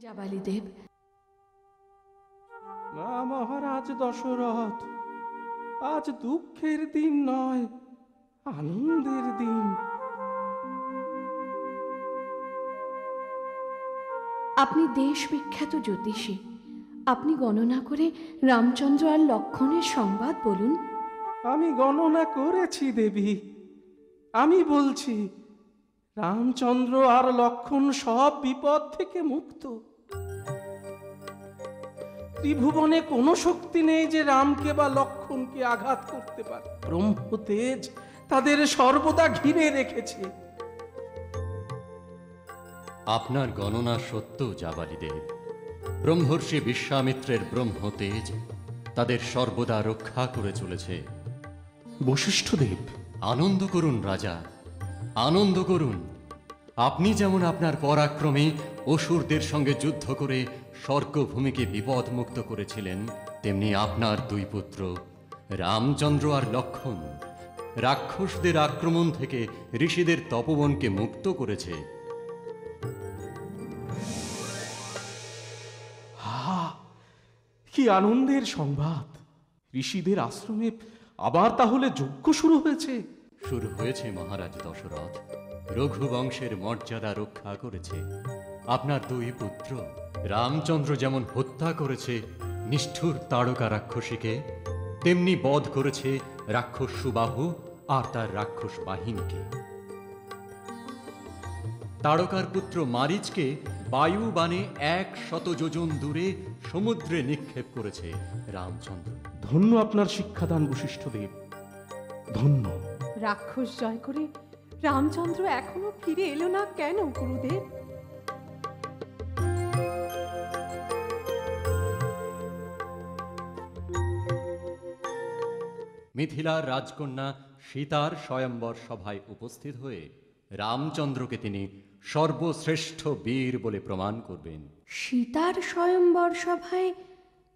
জাবালি দেব। না মহারাজ দশরথ, আজ দুঃখের দিন নয়, আনন্দের দিন। আপনি দেশ বিখ্যাত জ্যোতিষী, আপনি গণনা করে রামচন্দ্র আর লক্ষণের সংবাদ বলুন। আমি গণনা করেছি দেবী, আমি বলছি রামচন্দ্র আর লক্ষণ সব বিপদ থেকে মুক্ত। ত্রিভুবনে কোনো শক্তি নেই যে রামকে বা লক্ষণকে আঘাত করতে পারে। ব্রহ্মতেজ তাদের সর্বদা ঘিরে রেখেছে। আপনার গণনা সত্য জাবালি দেব। ব্রহ্মর্ষি বিশ্বামিত্রের ব্রহ্মতেজ তাদের সর্বদা রক্ষা করে চলেছে। বশিষ্ঠ দেব, আনন্দ করুন রাজা, আনন্দ করুন। আপনি যেমন আপনার পরাক্রমে অসুরদের সঙ্গে যুদ্ধ করে স্বর্গভূমিকে বিপদমুক্ত করেছিলেন, তেমনি আপনার দুই পুত্র রামচন্দ্র আর লক্ষণ রাক্ষসদের আক্রমণ থেকে ঋষিদের তপবনকে মুক্ত করেছে। কি আনন্দের সংবাদ! ঋষিদের আশ্রমে আবার তাহলে যজ্ঞ শুরু হয়েছে? শুরু হয়েছে মহারাজ দশরথ। রঘুবংশের মর্যাদা রক্ষা করেছে আপনার দুই পুত্র। রামচন্দ্র যেমন হত্যা করেছে নিষ্ঠুর তাড়কা রাক্ষসীকে, তেমনি বধ করেছে রাক্ষস সুবাহু আর তার রাক্ষস বাহিনীকে। তাড়কার পুত্র মারিচকে বায়ু বাণে 100 যোজন দূরে সমুদ্রে নিক্ষেপ করেছে রামচন্দ্র। ধন্য আপনার শিক্ষাদান বশিষ্ঠ দেব, ধন্য। রাক্ষস জয় করে রামচন্দ্র এখনো ফিরে এলো না কেন গুরুদেব? মিথিলার রাজকন্যা সীতার স্বয়ম্বর সভায় উপস্থিত হয়ে রামচন্দ্রকে তিনি সর্বশ্রেষ্ঠ বীর বলে প্রমাণ করবেন। সীতার স্বয়ম্বর সভায়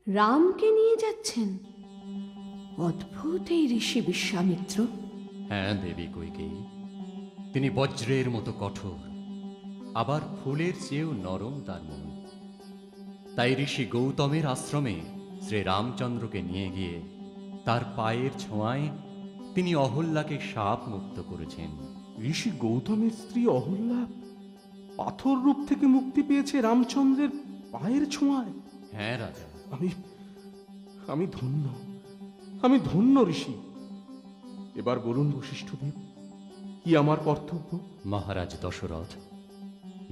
রামকে নিয়ে যাচ্ছেন? অদ্ভুত এই ঋষি বিশ্বামিত্র। হ্যাঁ দেবী কইকেয়ী, তিনি বজ্রের মতো কঠোর, আবার ফুলের চেয়েও নরম তার মন। তাই ঋষি গৌতমের আশ্রমে শ্রী রামচন্দ্রকে নিয়ে গিয়ে তার পায়ের ছোঁয়ায় তিনি অহল্যাকে শাপ মুক্ত করেছেন। ঋষি গৌতমের স্ত্রী অহল্যা পাথর রূপ থেকে মুক্তি পেয়েছে রামচন্দ্রের পায়ের ছোঁয়ায়? হ্যাঁ রাজা, আমি ধন্য, আমি ধন্য ঋষি। এবার বলুন বশিষ্ঠ দেব, কি আমার কর্তব্য? মহারাজ দশরথ,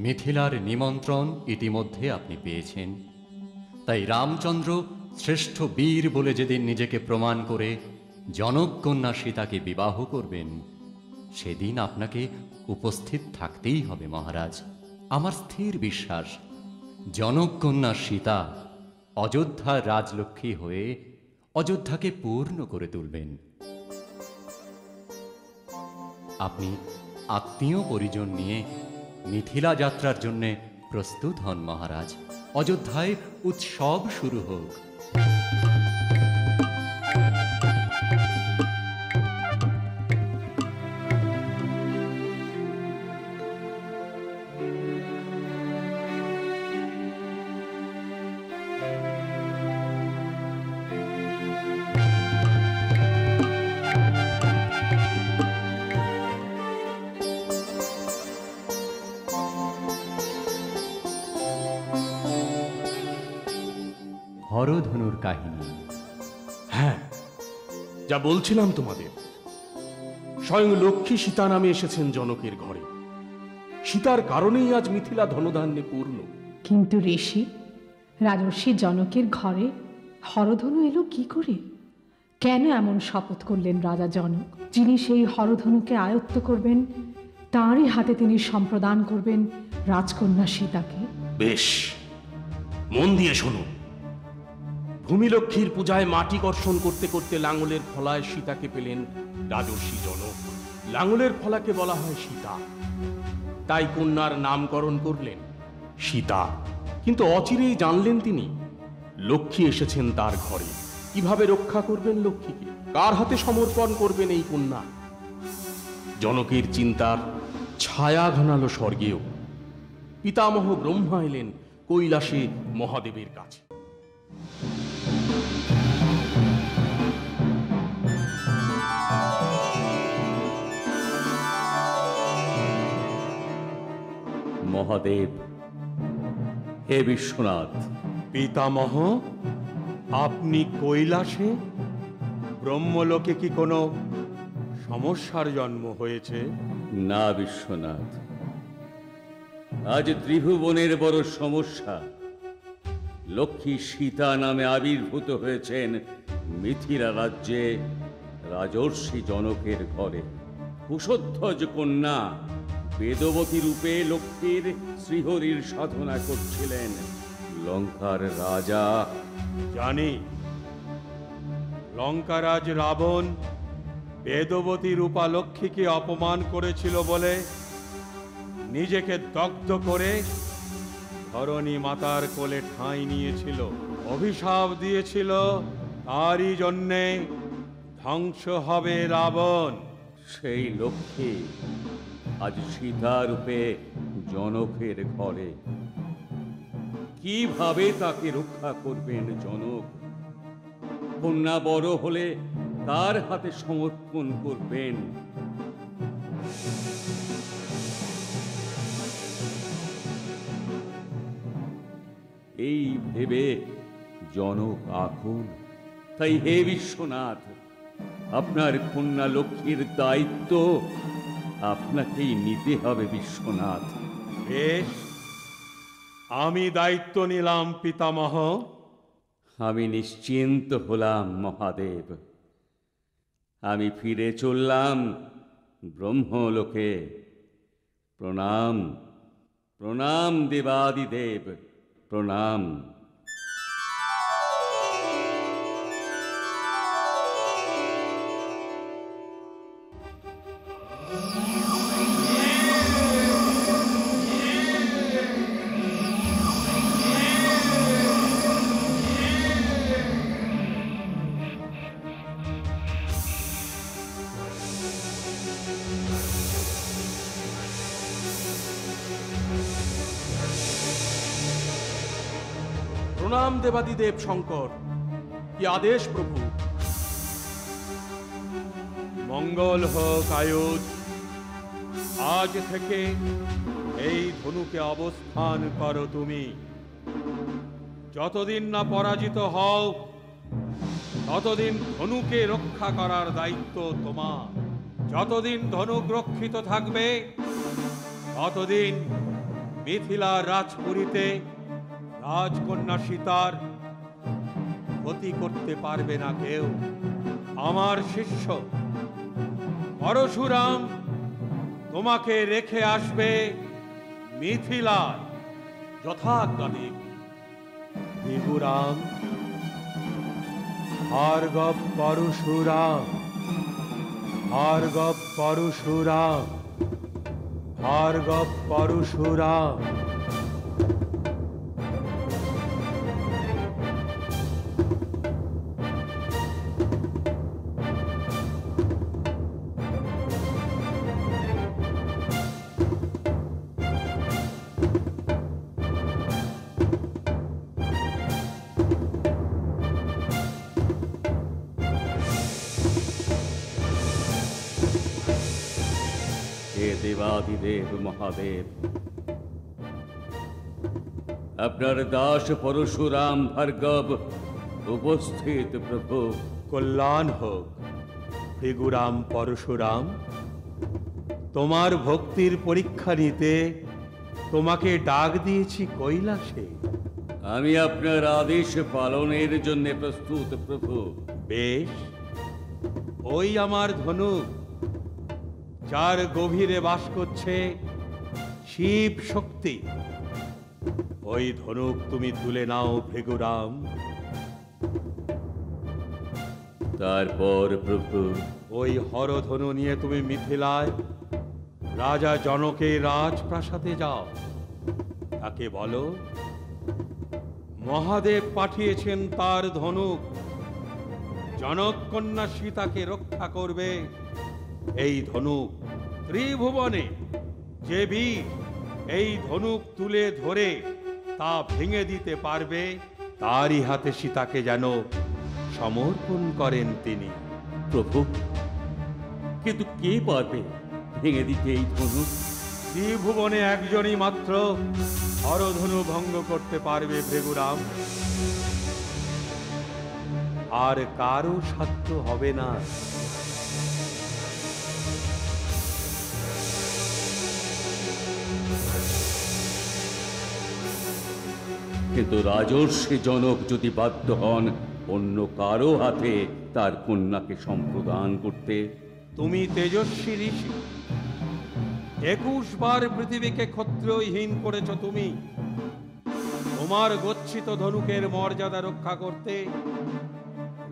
মিথিলার নিমন্ত্রণ ইতিমধ্যে আপনি পেয়েছেন। তাই রামচন্দ্র শ্রেষ্ঠ বীর বলে যেদিন নিজেকে প্রমাণ করে জনক কন্যা সীতাকে বিবাহ করবেন, সেদিন আপনাকে উপস্থিত থাকতেই হবে মহারাজ। আমার স্থির বিশ্বাস জনক কন্যা সীতা অযোধ্যার রাজলক্ষ্মী হয়ে অযোধ্যাকে পূর্ণ করে তুলবেন। আপনি আত্মীয় পরিজন নিয়ে মিথিলা যাত্রার জন্য প্রস্তুত হন মহারাজ। অযোধ্যায় উৎসব শুরু হোক। হরধনুর কাহিনী। হ্যাঁ, যা বলছিলাম তোমাদের, স্বয়ং লক্ষ্মী সীতা নামে এসেছেন জনকের ঘরে। সীতার কারণেই আজ মিথিলা ধনধান্যে পূর্ণ। কিন্তু ঋষি, রাজর্ষি জনকের ঘরে হরধনু এলো কি করে? কেন এমন শপথ করলেন রাজা জনক? যিনি সেই হরধনুকে আয়ত্ত করবেন, তাঁরই হাতে তিনি সম্প্রদান করবেন রাজকন্যা সীতাকে। বেশ, মন দিয়ে শোনো। ভূমিলক্ষ্মীর পূজায় মাটি কর্ষণ করতে করতে লাঙলের ফলায় সীতাকে পেলেন রাজর্ষি জনক। লাঙলের ফলাকে বলা হয় সীতা, তাই কন্যার নামকরণ করলেন সীতা। কিন্তু অচিরেই জানলেন তিনি লক্ষ্মী এসেছেন তার ঘরে। কিভাবে রক্ষা করবেন লক্ষ্মীকে? কার হাতে সমর্পণ করবেন এই কন্যা? জনকের চিন্তার ছায়া ঘনালো স্বর্গেও। পিতামহ ব্রহ্মা এলেন কৈলাসে মহাদেবের কাছে। মহাদেব, হে বিশ্বনাথ। পিতামহ, আপনি কৈলাসে? ব্রহ্মলোকে কি কোনো সমস্যার জন্ম হয়েছে? না বিশ্বনাথ, আজ ত্রিভুবনের বড় সমস্যা। লক্ষ্মী সীতা নামে আবির্ভূত হয়েছেন মিথিলা রাজ্যে রাজর্ষি জনকের ঘরে। কুশধ্বজ কন্যা বেদবতী রূপে লক্ষ্মীর শ্রীহরির সাধনা করছিলেন লঙ্কার রাজা। জানি, লঙ্কারাজ রাবণ বেদবতী রূপা লক্ষ্মীকে অপমান করেছিল বলে নিজেকে দগ্ধ করে ধরণী মাতার কোলে ঠাঁই নিয়েছিল। অভিশাপ দিয়েছিল তারই জন্যে ধ্বংস হবে রাবণ। সেই লক্ষ্মী আজ সীতা রূপে জনকের ঘরে। কিভাবে তাকে রক্ষা করবেন জনক? কন্যা বড় হলে তার হাতে সমর্পণ করবেন। এই ভেবে জনক আকুল। তাই হে বিশ্বনাথ, আপনার কন্যা লক্ষ্মীর দায়িত্ব আপনাকেই নিতে হবে বিশ্বনাথ। বেশ, আমি দায়িত্ব নিলাম পিতামহ। আমি নিশ্চিন্ত হলাম মহাদেব। আমি ফিরে চললাম ব্রহ্মলোকে। প্রণাম, প্রণাম দেবাদিদেব, প্রণাম। প্রণাম দেবাদিদেব শঙ্কর, কি আদেশ প্রভু? মঙ্গল হোক আয়ুধ। আজ থেকে এই ধনুকে অবস্থান করো তুমি। যতদিন না পরাজিত হও ততদিন ধনুকে রক্ষা করার দায়িত্ব তোমার। যতদিন ধনুক রক্ষিত থাকবে ততদিন মিথিলার রাজপুরীতে রাজকন্যা সীতার ক্ষতি করতে পারবে না কেউ। আমার শিষ্য পরশুরাম তোমাকে রেখে আসবে মিথিলায়। যথাজ্ঞাদেব। ভৃগুরাম, ভার্গব পরশুরাম, ভার্গব পরশুরাম, ভার্গব পরশুরাম। হে দেবাদিদেব মহাদেব, আপনার দাস পরশুরাম ভার্গব উপস্থিত প্রভু। কল্যাণ হোক ভৃগুরাম পরশুরাম। তোমার ভক্তির পরীক্ষা নিতে তোমাকে ডাক দিয়েছি কৈলাসে। আমি আপনার আদেশ পালনের জন্য প্রস্তুত প্রভু। বেশ, ওই আমার ধনুক, যার গভীরে বাস করছে শিব শক্তি। ওই ধনুক তুমি তুলে নাও ভৃগুরাম। তারপর প্রভু? ওই হরধনু নিয়ে তুমি মিথিলায় রাজা জনকের রাজপ্রাসাদে যাও। তাকে বলো মহাদেব পাঠিয়েছেন তার ধনুক জনক কন্যা সীতাকে রক্ষা করবে। এই ধনুক ত্রিভুবনে যে বীর এই ধনুক তুলে ধরে তা ভেঙে দিতে পারবে, তারই হাতে সীতাকে যেন সমর্পণ করেন তিনি। প্রভু, কিন্তু কে পারবে ভেঙে দিতে এই ধনুক? ত্রিভুবনে একজনই মাত্র হরধনু ভঙ্গ করতে পারবে ভৃগুরাম, আর কারো সাধ্য হবে না। কিন্তু রাজর্ষি জনক যদি বাধ্য হন অন্য কারো হাতে তার কন্যাকে সম্প্রদান করতে? তুমি তেজস্বী ঋষি, 21 বার পৃথিবীকে ক্ষত্রিয়হীন করেছ তুমি। তোমার গচ্ছিত ধনুকের মর্যাদা রক্ষা করতে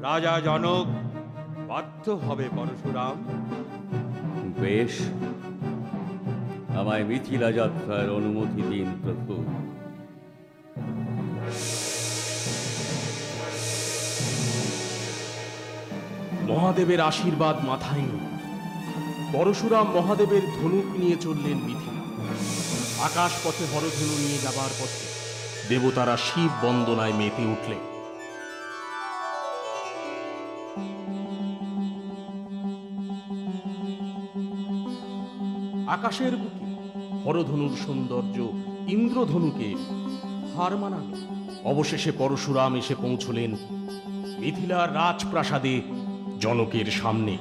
রাজা জনক বাধ্য হবে পরশুরাম। বেশ, আমায় মিথিলা যাত্রার অনুমতি দিন প্রভু। মহাদেবের আশীর্বাদ মাথায় নিয়ে পরশুরাম মহাদেবের ধনুক নিয়ে চললেন মিথিলা। আকাশ পথে হরধনু নিয়ে যাবার পথে দেবতারা শিব বন্দনায় মেতে উঠলেন। আকাশের বুকে হরধনুর সৌন্দর্য ইন্দ্রধনুকে হার মানালো। অবশেষে পরশুরাম এসে পৌঁছলেন মিথিলার রাজপ্রাসাদে জনকের সামনে।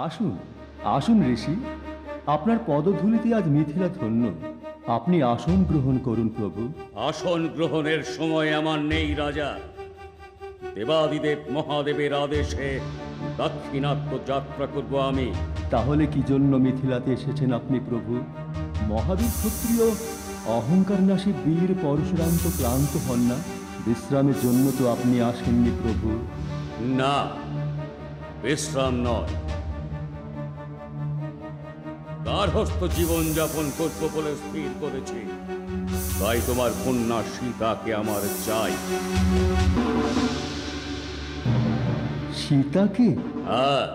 আসুন আসুন ঋষি, আপনার পদধূলিতে আজ মিথিলা ধন্য। আপনি আসন গ্রহণ করুন প্রভু। আসন গ্রহণের সময় আমার নেই রাজা। দেবাদিদেব মহাদেবের আদেশে দাক্ষিণাত্য যাত্রা করব আমি। তাহলে কি জন্য মিথিলাতে এসেছেন আপনি প্রভু? মহাবীর ক্ষত্রিয় অহংকার নাশী বীর পরশুরাম তো ক্লান্ত হন না? বিশ্রামের জন্য তো আপনি আসেননি প্রভু। না, বিশ্রাম নয়, গার্হস্থ্য জীবন যাপন করবো বলে স্থির করেছি। তাই তোমার কন্যা সীতাকে আমার চাই। সীতাকে? হ্যাঁ,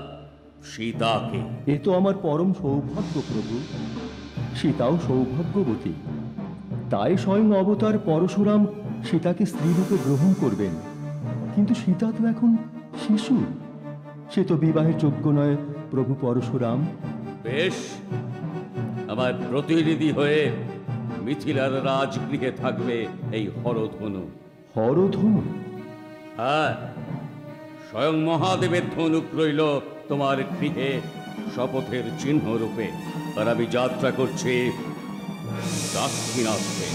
সীতাকে। এ তো আমার পরম সৌভাগ্য প্রভু। সীতাও সৌভাগ্যবতী, তাই স্বয়ং অবতার পরশুরাম সীতাকে স্ত্রীরূপে গ্রহণ করবেন। কিন্তু সীতা তো এখন শিশু, সে তো বিবাহের যোগ্য নয় প্রভু পরশুরাম। বেশ, আমার প্রতিনিধি হয়ে মিথিলার রাজগৃহে থাকবে এই হরধনু। হরধনু? হ্যাঁ, স্বয়ং মহাদেবের ধনুক রইল তোমার গৃহে শপথের চিহ্ন রূপে। আর আমি যাত্রা করছি দাক্ষিণাত্যে।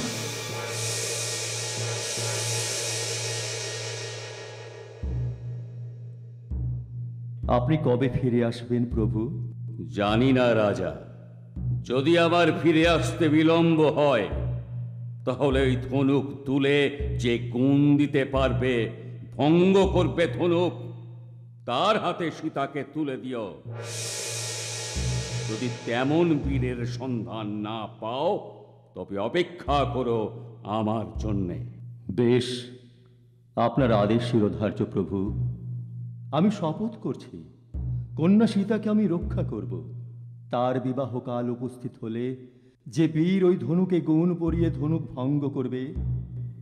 আপনি কবে ফিরে আসবেন প্রভু? জানি না রাজা। যদি আবার ফিরে আসতে বিলম্ব হয় তাহলে ওই ধনুক তুলে যে গুণ দিতে পারবে, ভঙ্গ করবে ধনুক, তার হাতে সীতাকে তুলে দিও। যদি তেমন বীরের সন্ধান না পাও তবে অপেক্ষা করো আমার জন্যে। বেশ, আপনার আদেশ শিরোধার্য প্রভু। আমি শপথ করছি কন্যা সীতাকে আমি রক্ষা করব। তার বিবাহকাল উপস্থিত হলে যে বীর ওই ধনুকে গুণ পরিয়ে ধনুক ভঙ্গ করবে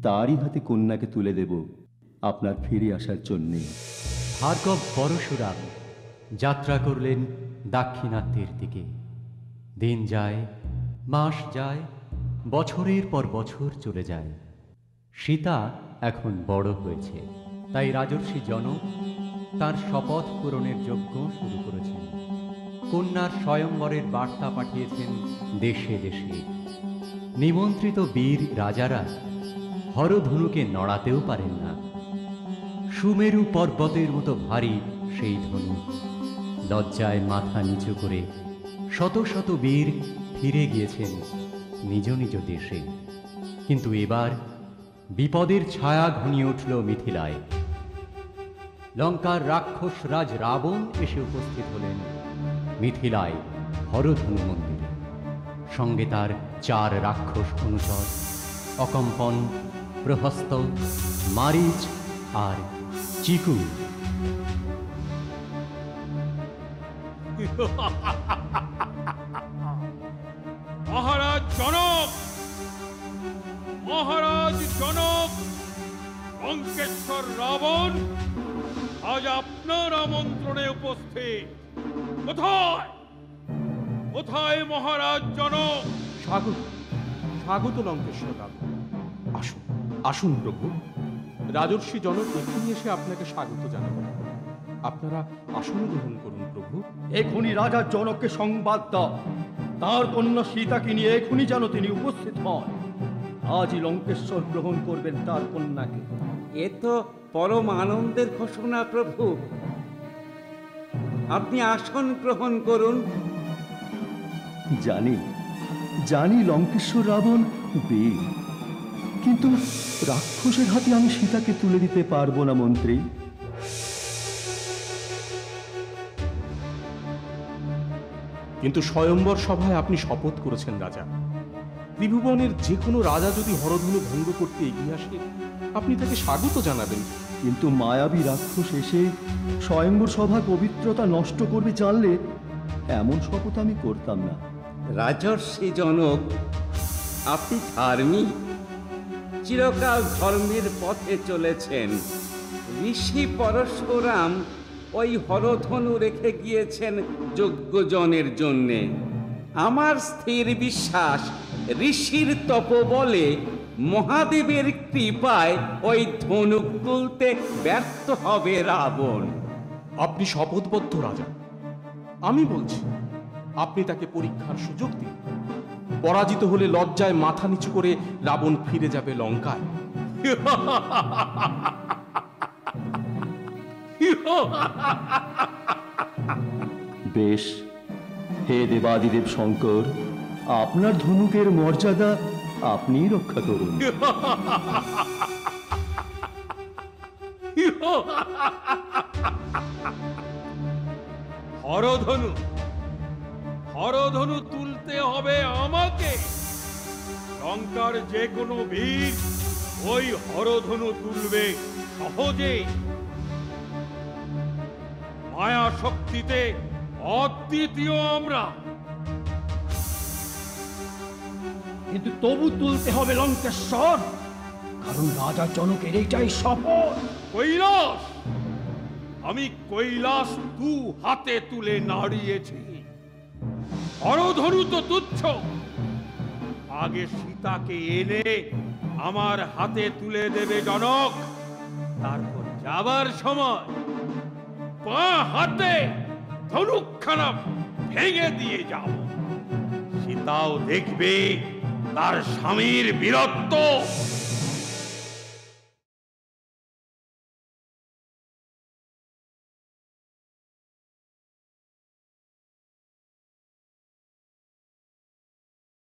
তারই হাতে কন্যাকে তুলে দেব আপনার ফিরে আসার জন্যে। ভার্গব পরশুরাম যাত্রা করলেন দাক্ষিণাত্যের দিকে। দিন যায়, মাস যায়, বছরের পর বছর চলে যায়। সীতা এখন বড় হয়েছে, তাই রাজর্ষি জনক তার শপথ পূরণের যজ্ঞ শুরু করেছেন। কন্যার স্বয়ংবরের বার্তা পাঠিয়েছেন দেশে দেশে। নিমন্ত্রিত বীর রাজারা হরধনুকে নড়াতেও পারেন না। সুমেরু পর্বতের মতো ভারী সেই ধনুক। লজ্জায় মাথা নিচু করে শত শত বীর ফিরে গিয়েছেন নিজ নিজ দেশে। কিন্তু এবার বিপদের ছায়া ঘনিয়ে উঠল মিথিলায়। লঙ্কার রাক্ষস রাজ রাবণ এসে উপস্থিত হলেন মিথিলায় হরধনু মন্দিরে। সঙ্গে তার 4 রাক্ষস অনুচর অকম্পন, প্রহস্ত, মারিচ আর চিকু। মহারাজ জনক, মহারাজ জনক, লঙ্কেশ্বর রাবণ আজ আপনার আমন্ত্রণে উপস্থিত। কোথায় কোথায় মহারাজ জনক? স্বাগত, স্বাগত লঙ্কেশ্বর রাবণ। আসুন আসুন প্রভু, রাজর্ষি জনক এক্ষুনি এসে আপনাকে স্বাগত জানাবেন। আপনারা আসন গ্রহণ করুন প্রভু। এখনই রাজা জনককে সংবাদ দাও, তার কন্যা সীতাকে নিয়ে এখনই যেন তিনি উপস্থিত হন। আজই লঙ্কেশ্বর গ্রহণ করবেন তার কন্যাকে। এ তো পরম আনন্দের ঘোষণা প্রভু। আপনি আসন গ্রহণ করুন। জানি জানি লঙ্কেশ্বর রাবণ বীর, কিন্তু রাক্ষসের হাতে আমি সীতাকে তুলে দিতে পারবো না মন্ত্রী। কিন্তু স্বয়ম্বর সভায় আপনি শপথ করেছেন রাজা, ত্রিভুবনের যে কোনো রাজা যদি হরধনু ভঙ্গ করতে এগিয়ে আসে আপনি তাকে স্বাগত জানাবেন। কিন্তু মায়াবী রাক্ষস এসে স্বয়ম্বর সভা পবিত্রতা নষ্ট করবে জানলে এমন শপথ আমি করতাম না। রাজর্ষি জনক, আপনি ধার্মিক, চিরকাল ধর্মের পথে চলেছেন। ঋষি পরশুরাম ওই হরধনু রেখে গিয়েছেন যজ্ঞজনের জন্যে। আমার স্থির বিশ্বাস, ঋষির তপবলে মহাদেবের কৃপায় ওই ধনুক তুলতে ব্যর্থ হবে রাবণ। আপনি শপথবদ্ধ রাজা, আমি বলছি আপনি তাকে পরীক্ষার সুযোগ দিন। পরাজিত হলে লজ্জায় মাথা নিচু করে রাবণ ফিরে যাবে লঙ্কায়। বেশ, হে দেবাদিদেব শঙ্কর, আপনার ধনুকের মর্যাদা আপনিই রক্ষা করুন। হরধনু, হরধনু তুলতে হবে আমাকে। লঙ্কার যে কোনো বীর ওই হরধনু তুলবে সহজেই। মায়া শক্তিতে অদ্বিতীয় আমরা। কিন্তু তবু তুলতে হবে লঙ্কেশ্বর, কারণ রাজা জনকের এইটাই শপথ। কৈলাস, আমি কৈলাস দু হাতে তুলে নাড়িয়েছি। হরধনু তো তুচ্ছ, আগে সীতাকে এনে আমার হাতে তুলে দেবে জনক। তারপর যাবার সময় পা হাতে ধনুকখানা ভেঙে দিয়ে যাব। সীতাও দেখবে তার স্বামীর বীরত্ব।